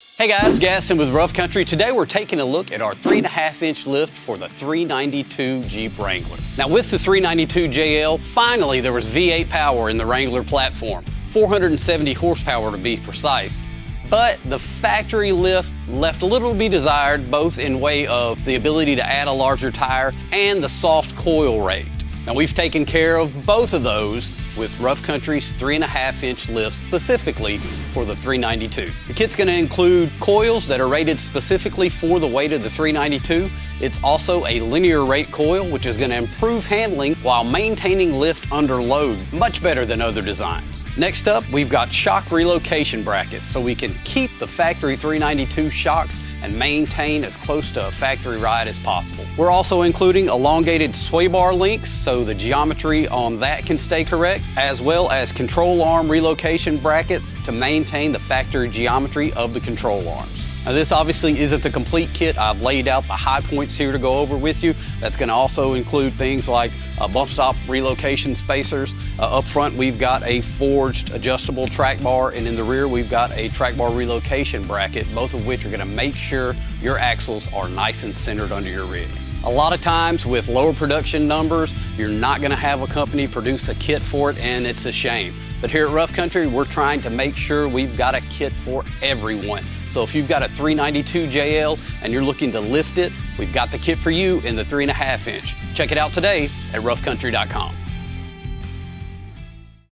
Hey guys, Gaston with Rough Country. Today we're taking a look at our 3.5-inch lift for the 392 Jeep Wrangler. Now with the 392 JL, finally there was V8 power in the Wrangler platform, 470 horsepower to be precise. But the factory lift left a little to be desired, both in way of the ability to add a larger tire and the soft coil rate. Now we've taken care of both of those with Rough Country's 3.5-inch lift specifically for the 392. The kit's going to include coils that are rated specifically for the weight of the 392. It's also a linear rate coil, which is going to improve handling while maintaining lift under load, much better than other designs. Next up, we've got shock relocation brackets, so we can keep the factory 392 shocks and maintain as close to a factory ride as possible. We're also including elongated sway bar links so the geometry on that can stay correct, as well as control arm relocation brackets to maintain the factory geometry of the control arms. Now this obviously isn't the complete kit. I've laid out the high points here to go over with you. That's going to also include things like bump stop relocation spacers. Up front we've got a forged adjustable track bar, and in the rear we've got a track bar relocation bracket, both of which are going to make sure your axles are nice and centered under your rig. A lot of times with lower production numbers, you're not going to have a company produce a kit for it, and it's a shame. But here at Rough Country, we're trying to make sure we've got a kit for everyone. So if you've got a 392 JL and you're looking to lift it, we've got the kit for you in the 3.5-inch. Check it out today at roughcountry.com.